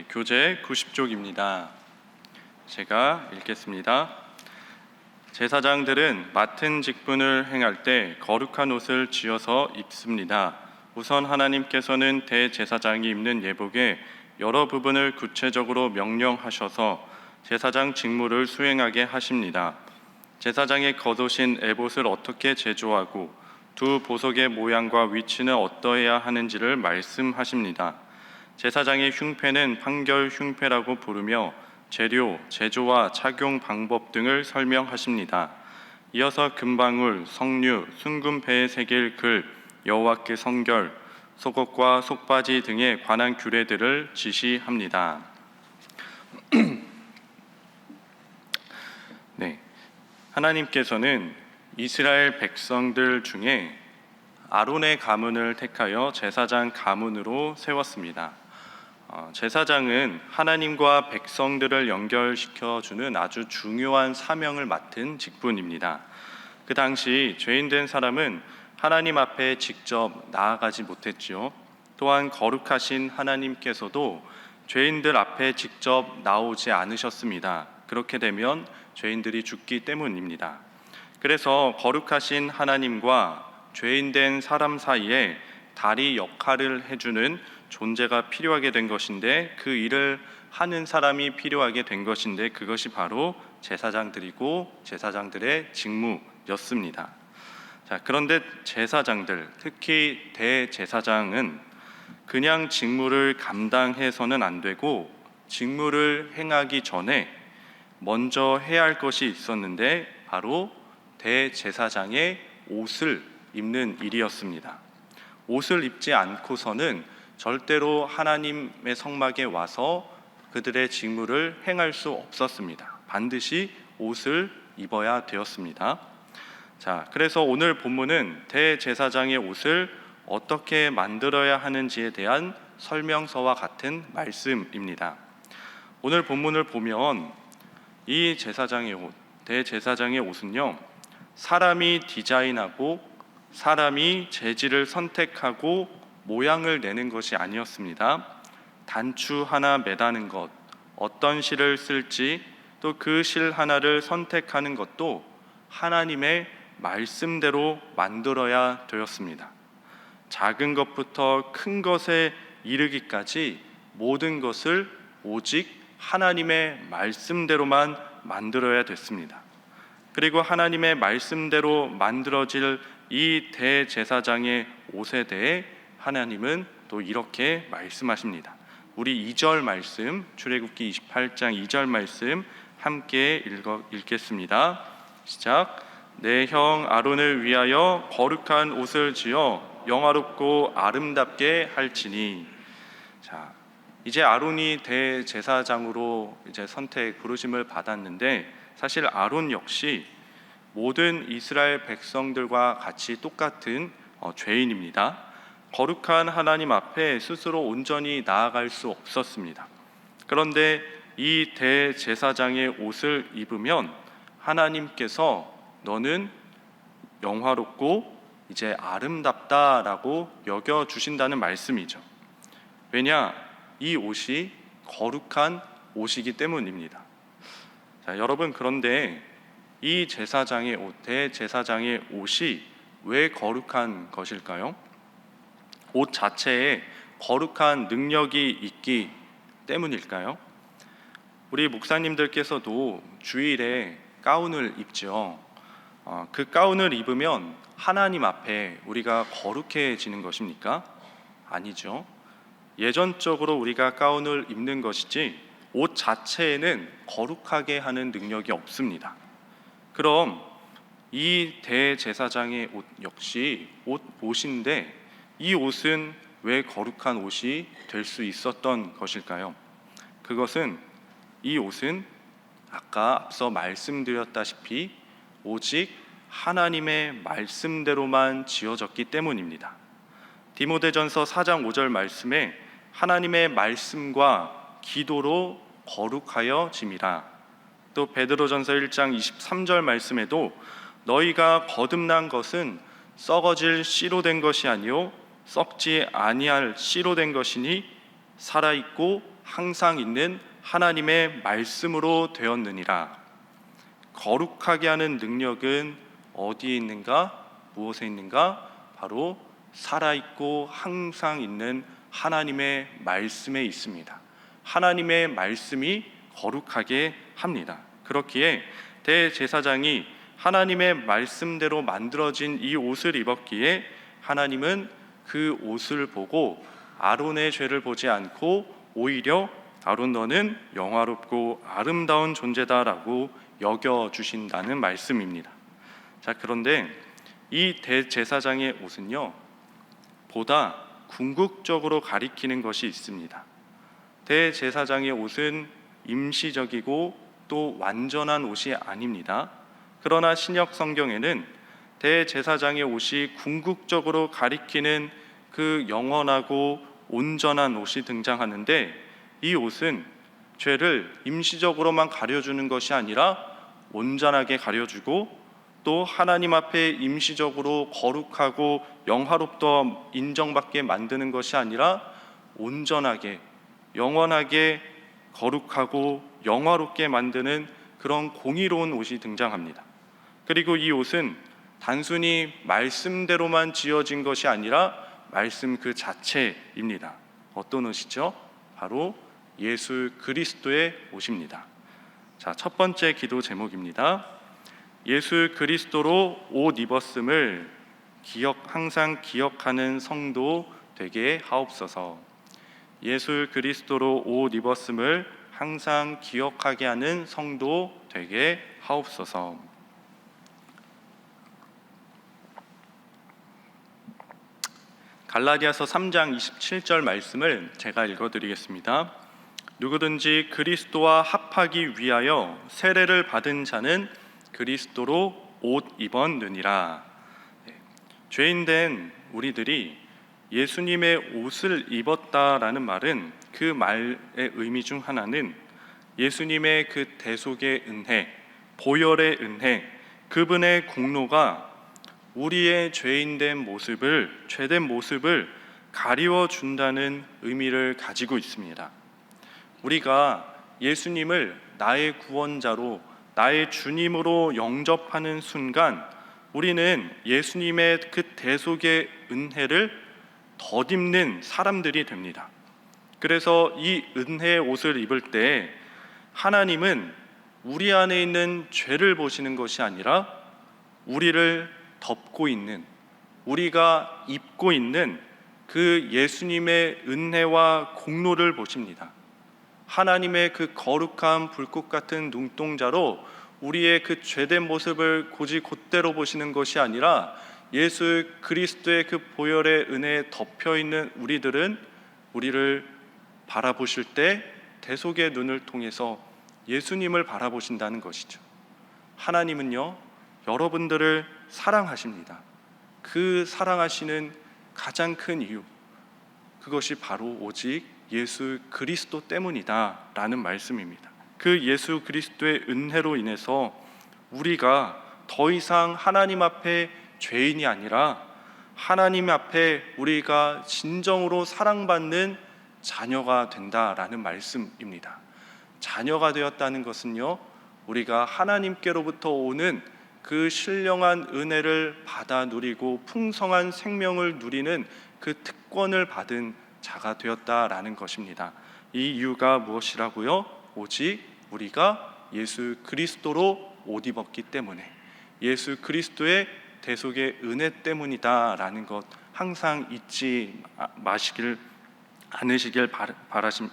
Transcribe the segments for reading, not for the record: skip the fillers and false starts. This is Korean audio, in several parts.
교재 90쪽입니다. 제가 읽겠습니다. 제사장들은 맡은 직분을 행할 때 거룩한 옷을 지어서 입습니다. 우선 하나님께서는 대제사장이 입는 예복의 여러 부분을 구체적으로 명령하셔서 제사장 직무를 수행하게 하십니다. 제사장의 겉옷인 에봇을 어떻게 제조하고 두 보석의 모양과 위치는 어떠해야 하는지를 말씀하십니다. 제사장의 흉패는 판결 흉패라고 부르며 재료, 제조와 착용 방법 등을 설명하십니다. 이어서 금방울, 석류, 순금패에 새길 글, 여호와께 성결, 속옷과 속바지 등에 관한 규례들을 지시합니다. 하나님께서는 이스라엘 백성들 중에 아론의 가문을 택하여 제사장 가문으로 세웠습니다. 제사장은 하나님과 백성들을 연결시켜주는 아주 중요한 사명을 맡은 직분입니다. 그 당시 죄인된 사람은 하나님 앞에 직접 나아가지 못했지요. 또한 거룩하신 하나님께서도 죄인들 앞에 직접 나오지 않으셨습니다. 그렇게 되면 죄인들이 죽기 때문입니다. 그래서 거룩하신 하나님과 죄인된 사람 사이에 다리 역할을 해주는 존재가 필요하게 된 것인데, 그 일을 하는 사람이 필요하게 된 것인데, 그것이 바로 제사장들이고 제사장들의 직무였습니다. 그런데 제사장들, 특히 대제사장은 그냥 직무를 감당해서는 안 되고 직무를 행하기 전에 먼저 해야 할 것이 있었는데, 바로 대제사장의 옷을 입는 일이었습니다. 옷을 입지 않고서는 절대로 하나님의 성막에 와서 그들의 직무를 행할 수 없었습니다. 반드시 옷을 입어야 되었습니다. 그래서 오늘 본문은 대제사장의 옷을 어떻게 만들어야 하는지에 대한 설명서와 같은 말씀입니다. 오늘 본문을 보면 이 제사장의 옷, 대제사장의 옷은요, 사람이 디자인하고 사람이 재질을 선택하고 모양을 내는 것이 아니었습니다. 단추 하나 매다는 것, 어떤 실을 쓸지, 또 그 실 하나를 선택하는 것도 하나님의 말씀대로 만들어야 되었습니다. 작은 것부터 큰 것에 이르기까지 모든 것을 오직 하나님의 말씀대로만 만들어야 됐습니다. 그리고 하나님의 말씀대로 만들어질 이 대제사장의 옷에 대해 하나님은 또 이렇게 말씀하십니다. 우리 2절 말씀, 출애굽기 28장 2절 말씀 함께 읽겠습니다. 시작. 내 형 아론을 위하여 거룩한 옷을 지어 영화롭고 아름답게 할지니. 이제 아론이 대제사장으로 부르심을 받았는데, 사실 아론 역시 모든 이스라엘 백성들과 같이 똑같은 죄인입니다. 거룩한 하나님 앞에 스스로 온전히 나아갈 수 없었습니다. 그런데 이 대제사장의 옷을 입으면 하나님께서 너는 영화롭고 이제 아름답다라고 여겨주신다는 말씀이죠. 왜냐? 이 옷이 거룩한 옷이기 때문입니다. 여러분, 그런데 이 제사장의 옷, 대제사장의 옷이 왜 거룩한 것일까요? 옷 자체에 거룩한 능력이 있기 때문일까요? 우리 목사님들께서도 주일에 가운을 입죠. 그 가운을 입으면 하나님 앞에 우리가 거룩해지는 것입니까? 아니죠. 예전적으로 우리가 가운을 입는 것이지 옷 자체에는 거룩하게 하는 능력이 없습니다. 그럼 이 대제사장의 옷 역시 옷인데, 이 옷은 왜 거룩한 옷이 될 수 있었던 것일까요? 그것은, 이 옷은 아까 앞서 말씀드렸다시피 오직 하나님의 말씀대로만 지어졌기 때문입니다. 디모데전서 4장 5절 말씀에 하나님의 말씀과 기도로 거룩하여 짐이라. 또 베드로전서 1장 23절 말씀에도 너희가 거듭난 것은 썩어질 씨로 된 것이 아니요 썩지 아니할 씨로 된 것이니 살아있고 항상 있는 하나님의 말씀으로 되었느니라. 거룩하게 하는 능력은 어디에 있는가? 무엇에 있는가? 바로 살아있고 항상 있는 하나님의 말씀에 있습니다. 하나님의 말씀이 거룩하게 합니다. 그렇기에 대제사장이 하나님의 말씀대로 만들어진 이 옷을 입었기에 하나님은 그 옷을 보고 아론의 죄를 보지 않고 오히려 아론 너는 영화롭고 아름다운 존재다라고 여겨주신다는 말씀입니다. 자, 그런데 이 대제사장의 옷은요, 보다 궁극적으로 가리키는 것이 있습니다. 대제사장의 옷은 임시적이고 또 완전한 옷이 아닙니다. 그러나 신약 성경에는 대제사장의 옷이 궁극적으로 가리키는 그 영원하고 온전한 옷이 등장하는데, 이 옷은 죄를 임시적으로만 가려주는 것이 아니라 온전하게 가려주고 또 하나님 앞에 임시적으로 거룩하고 영화롭다 인정받게 만드는 것이 아니라 온전하게 영원하게 거룩하고 영화롭게 만드는 그런 공의로운 옷이 등장합니다. 그리고 이 옷은 단순히 말씀대로만 지어진 것이 아니라 말씀 그 자체입니다. 어떤 옷이죠? 바로 예수 그리스도의 옷입니다. 자, 첫 번째 기도 제목입니다. 예수 그리스도로 옷 입었음을 항상 기억하는 성도 되게 하옵소서. 예수 그리스도로 옷 입었음을 항상 기억하게 하는 성도 되게 하옵소서. 갈라디아서 3장 27절 말씀을 제가 읽어드리겠습니다. 누구든지 그리스도와 합하기 위하여 세례를 받은 자는 그리스도로 옷 입었느니라. 죄인된 우리들이 예수님의 옷을 입었다라는 말은, 그 말의 의미 중 하나는 예수님의 그 대속의 은혜, 보혈의 은혜, 그분의 공로가 우리의 죄인된 모습을, 죄된 모습을 가리워 준다는 의미를 가지고 있습니다. 우리가 예수님을 나의 구원자로, 나의 주님으로 영접하는 순간 우리는 예수님의 그 대속의 은혜를 덧입는 사람들이 됩니다. 그래서 이 은혜의 옷을 입을 때 하나님은 우리 안에 있는 죄를 보시는 것이 아니라 우리를 덮고 있는, 우리가 입고 있는 그 예수님의 은혜와 공로를 보십니다. 하나님의 그 거룩한 불꽃 같은 눈동자로 우리의 그 죄된 모습을 곧대로 보시는 것이 아니라 예수 그리스도의 그 보혈의 은혜에 덮여 있는 우리들은 우리를 바라보실 때 대속의 눈을 통해서 예수님을 바라보신다는 것이죠. 하나님은요, 여러분들을 사랑하십니다. 그 사랑하시는 가장 큰 이유, 그것이 바로 오직 예수 그리스도 때문이다 라는 말씀입니다. 그 예수 그리스도의 은혜로 인해서 우리가 더 이상 하나님 앞에 죄인이 아니라 하나님 앞에 우리가 진정으로 사랑받는 자녀가 된다라는 말씀입니다. 자녀가 되었다는 것은요, 우리가 하나님께로부터 오는 그 신령한 은혜를 받아 누리고 풍성한 생명을 누리는 그 특권을 받은 자가 되었다라는 것입니다. 이 이유가 무엇이라고요? 오직 우리가 예수 그리스도로 옷 입었기 때문에, 예수 그리스도의 대속의 은혜 때문이다라는 것 항상 잊지 않으시길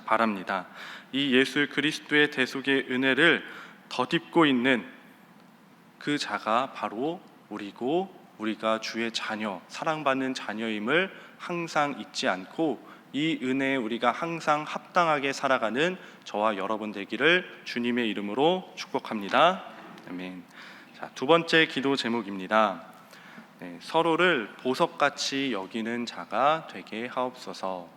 바랍니다. 이 예수 그리스도의 대속의 은혜를 덧입고 있는 그 자가 바로 우리고, 우리가 주의 자녀, 사랑받는 자녀임을 항상 잊지 않고 이 은혜에 우리가 항상 합당하게 살아가는 저와 여러분 되기를 주님의 이름으로 축복합니다. 아멘. 자, 두 번째 기도 제목입니다. 서로를 보석같이 여기는 자가 되게 하옵소서.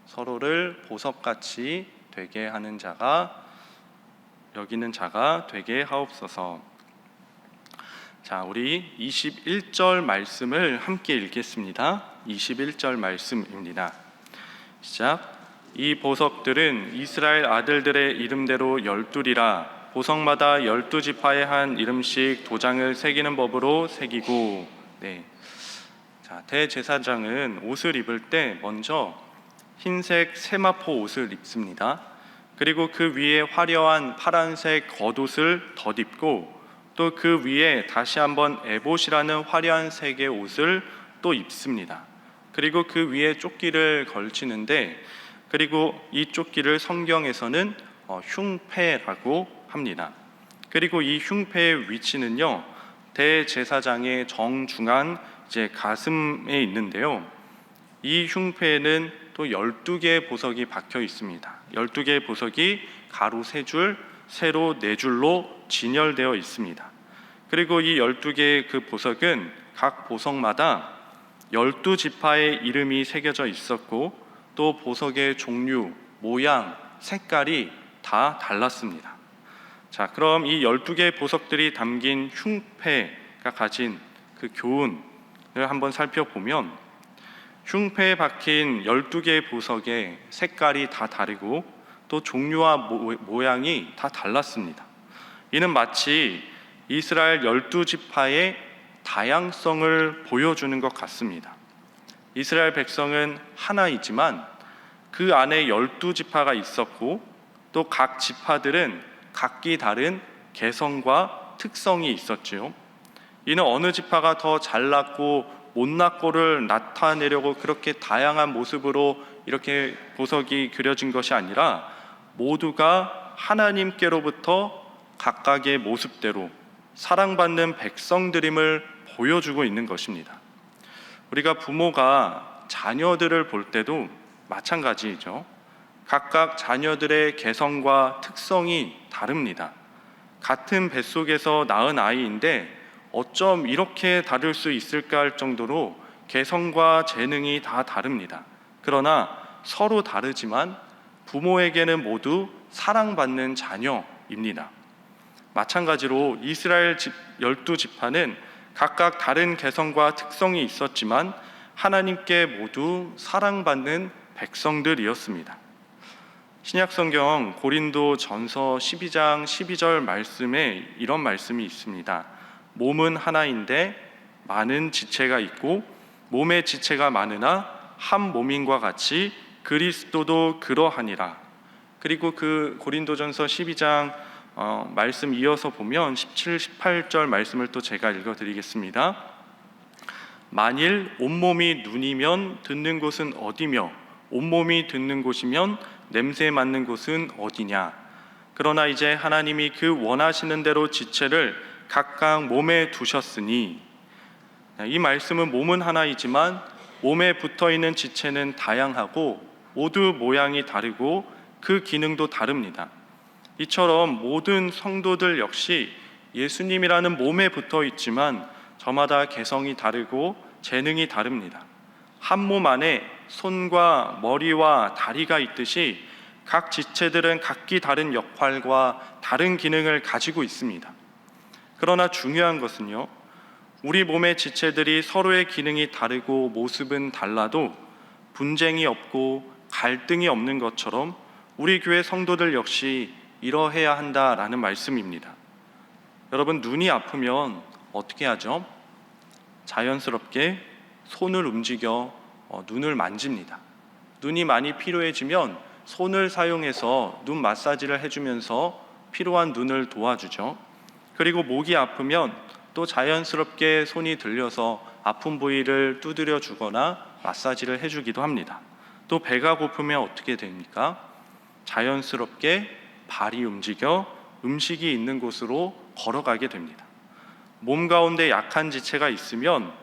서로를 보석같이 되게 하는 자가, 여기는 자가 되게 하옵소서. 자, 우리 21절 말씀을 함께 읽겠습니다. 21절 말씀입니다. 시작. 이 보석들은 이스라엘 아들들의 이름대로 12이라 보석마다 12지파의 한 이름씩 도장을 새기는 법으로 새기고. 자, 대제사장은 옷을 입을 때 먼저 흰색 세마포 옷을 입습니다. 그리고 그 위에 화려한 파란색 겉옷을 덧입고 또 그 위에 다시 한번 에봇이라는 화려한 색의 옷을 또 입습니다. 그리고 그 위에 조끼를 걸치는데, 그리고 이 조끼를 성경에서는 흉패라고 합니다. 그리고 이 흉패의 위치는요, 대제사장의 정중앙 가슴에 있는데요, 이 흉패에는 또 12개의 보석이 박혀 있습니다. 12개의 보석이 가로 3줄, 세로 4줄로 진열되어 있습니다. 그리고 이 12개의 그 보석은 각 보석마다 12지파의 이름이 새겨져 있었고 또 보석의 종류, 모양, 색깔이 다 달랐습니다. 자, 그럼 이 12개의 보석들이 담긴 흉패가 가진 그 교훈을 한번 살펴보면, 흉패에 박힌 12개의 보석의 색깔이 다 다르고 또 종류와 모양이 다 달랐습니다. 이는 마치 이스라엘 12지파의 다양성을 보여주는 것 같습니다. 이스라엘 백성은 하나이지만 그 안에 12지파가 있었고 또 각 지파들은 각기 다른 개성과 특성이 있었지요. 이는 어느 지파가 더 잘났고 못났고를 나타내려고 그렇게 다양한 모습으로 이렇게 보석이 그려진 것이 아니라 모두가 하나님께로부터 각각의 모습대로 사랑받는 백성들임을 보여주고 있는 것입니다. 우리가 부모가 자녀들을 볼 때도 마찬가지이죠. 각각 자녀들의 개성과 특성이 다릅니다. 같은 뱃속에서 낳은 아이인데 어쩜 이렇게 다를 수 있을까 할 정도로 개성과 재능이 다 다릅니다. 그러나 서로 다르지만 부모에게는 모두 사랑받는 자녀입니다. 마찬가지로 이스라엘 12지파는 각각 다른 개성과 특성이 있었지만 하나님께 모두 사랑받는 백성들이었습니다. 신약성경 고린도전서 12장 12절 말씀에 이런 말씀이 있습니다. 몸은 하나인데 많은 지체가 있고 몸의 지체가 많으나 한 몸인과 같이 그리스도도 그러하니라. 그리고 그 고린도전서 12장 말씀 이어서 보면 17, 18절 말씀을 또 제가 읽어드리겠습니다. 만일 온몸이 눈이면 듣는 곳은 어디며 온몸이 듣는 곳이면 냄새 맡는 곳은 어디냐. 그러나 이제 하나님이 그 원하시는 대로 지체를 각각 몸에 두셨으니, 이 말씀은 몸은 하나이지만 몸에 붙어있는 지체는 다양하고 모두 모양이 다르고 그 기능도 다릅니다. 이처럼 모든 성도들 역시 예수님이라는 몸에 붙어 있지만 저마다 개성이 다르고 재능이 다릅니다. 한 몸 안에 손과 머리와 다리가 있듯이 각 지체들은 각기 다른 역할과 다른 기능을 가지고 있습니다. 그러나 중요한 것은요, 우리 몸의 지체들이 서로의 기능이 다르고 모습은 달라도 분쟁이 없고 갈등이 없는 것처럼 우리 교회 성도들 역시 이러해야 한다라는 말씀입니다. 여러분, 눈이 아프면 어떻게 하죠? 자연스럽게 손을 움직여 눈을 만집니다. 눈이 많이 피로해지면 손을 사용해서 눈 마사지를 해주면서 피로한 눈을 도와주죠. 그리고 목이 아프면 또 자연스럽게 손이 들려서 아픈 부위를 두드려 주거나 마사지를 해주기도 합니다. 또 배가 고프면 어떻게 됩니까? 자연스럽게 발이 움직여 음식이 있는 곳으로 걸어가게 됩니다. 몸 가운데 약한 지체가 있으면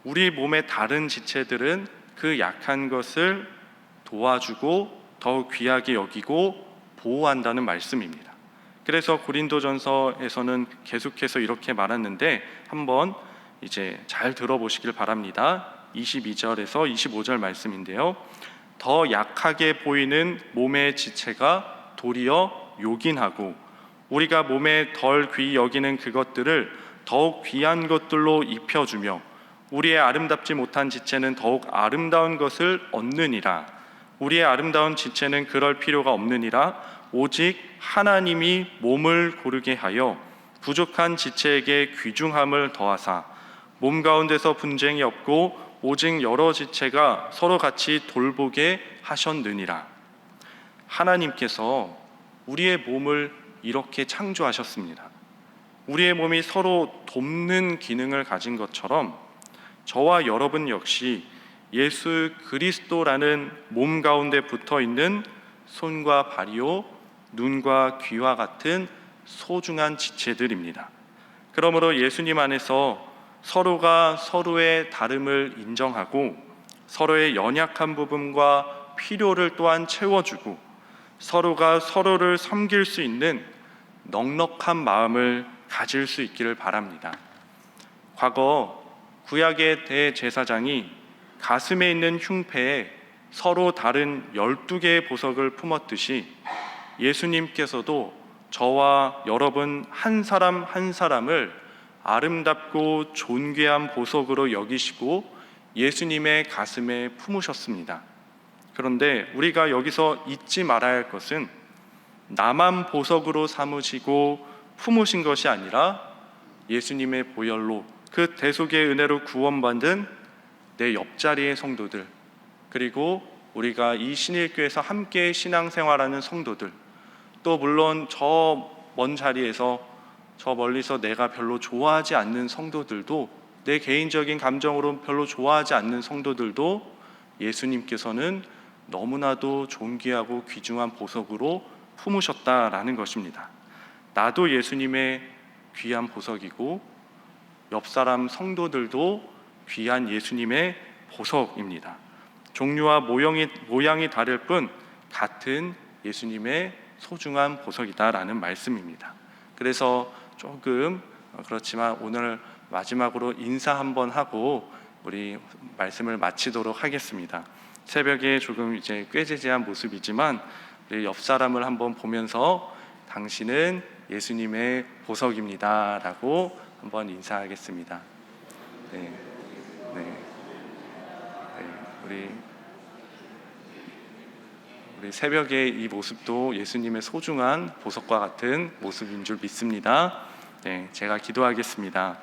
우리 몸의 다른 지체들은 그 약한 것을 도와주고 더욱 귀하게 여기고 보호한다는 말씀입니다. 그래서 고린도전서에서는 계속해서 이렇게 말하는데 한번 이제 잘 들어보시길 바랍니다. 22절에서 25절 말씀인데요. 더 약하게 보이는 몸의 지체가 도리어 요긴하고 우리가 몸에 덜 귀히 여기는 그것들을 더욱 귀한 것들로 입혀주며 우리의 아름답지 못한 지체는 더욱 아름다운 것을 얻느니라. 우리의 아름다운 지체는 그럴 필요가 없느니라. 오직 하나님이 몸을 고르게 하여 부족한 지체에게 귀중함을 더하사 몸 가운데서 분쟁이 없고 오직 여러 지체가 서로 같이 돌보게 하셨느니라. 하나님께서 우리의 몸을 이렇게 창조하셨습니다. 우리의 몸이 서로 돕는 기능을 가진 것처럼 저와 여러분 역시 예수 그리스도라는 몸 가운데 붙어 있는 손과 발이요 눈과 귀와 같은 소중한 지체들입니다. 그러므로 예수님 안에서 서로가 서로의 다름을 인정하고 서로의 연약한 부분과 필요를 또한 채워주고 서로가 서로를 섬길 수 있는 넉넉한 마음을 가질 수 있기를 바랍니다. 과거 구약의 대제사장이 가슴에 있는 흉패에 서로 다른 12개의 보석을 품었듯이 예수님께서도 저와 여러분 한 사람 한 사람을 아름답고 존귀한 보석으로 여기시고 예수님의 가슴에 품으셨습니다. 그런데 우리가 여기서 잊지 말아야 할 것은 나만 보석으로 삼으시고 품으신 것이 아니라 예수님의 보혈로 그 대속의 은혜로 구원받은 내 옆자리의 성도들, 그리고 우리가 이 신일교회에서 함께 신앙생활하는 성도들, 또 물론 저 먼 자리에서 저 멀리서 내가 별로 좋아하지 않는 성도들도, 내 개인적인 감정으로 별로 좋아하지 않는 성도들도 예수님께서는 너무나도 존귀하고 귀중한 보석으로 품으셨다라는 것입니다. 나도 예수님의 귀한 보석이고 옆 사람 성도들도 귀한 예수님의 보석입니다. 종류와 모양이 다를 뿐 같은 예수님의 소중한 보석이다라는 말씀입니다. 그래서 조금 그렇지만 오늘 마지막으로 인사 한번 하고 우리 말씀을 마치도록 하겠습니다. 새벽에 조금 이제 꾀지지한 모습이지만 우리 옆 사람을 한번 보면서 당신은 예수님의 보석입니다 라고 한번 인사하겠습니다. 네. 우리 새벽의 이 모습도 예수님의 소중한 보석과 같은 모습인 줄 믿습니다. 네, 제가 기도하겠습니다.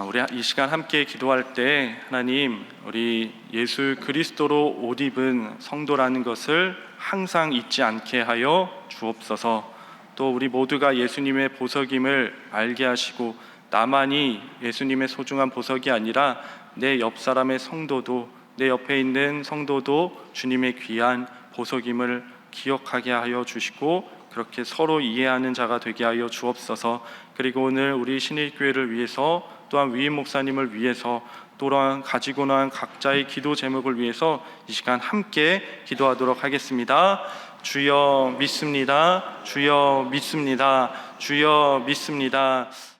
우리 이 시간 함께 기도할 때 하나님, 우리 예수 그리스도로 옷 입은 성도라는 것을 항상 잊지 않게 하여 주옵소서. 또 우리 모두가 예수님의 보석임을 알게 하시고 나만이 예수님의 소중한 보석이 아니라 내 옆 사람의 성도도, 내 옆에 있는 성도도 주님의 귀한 보석임을 기억하게 하여 주시고 그렇게 서로 이해하는 자가 되게 하여 주옵소서. 그리고 오늘 우리 신일교회를 위해서, 또한 위임 목사님을 위해서, 또한 가지고 난 각자의 기도 제목을 위해서 이 시간 함께 기도하도록 하겠습니다. 주여 믿습니다. 주여 믿습니다. 주여 믿습니다.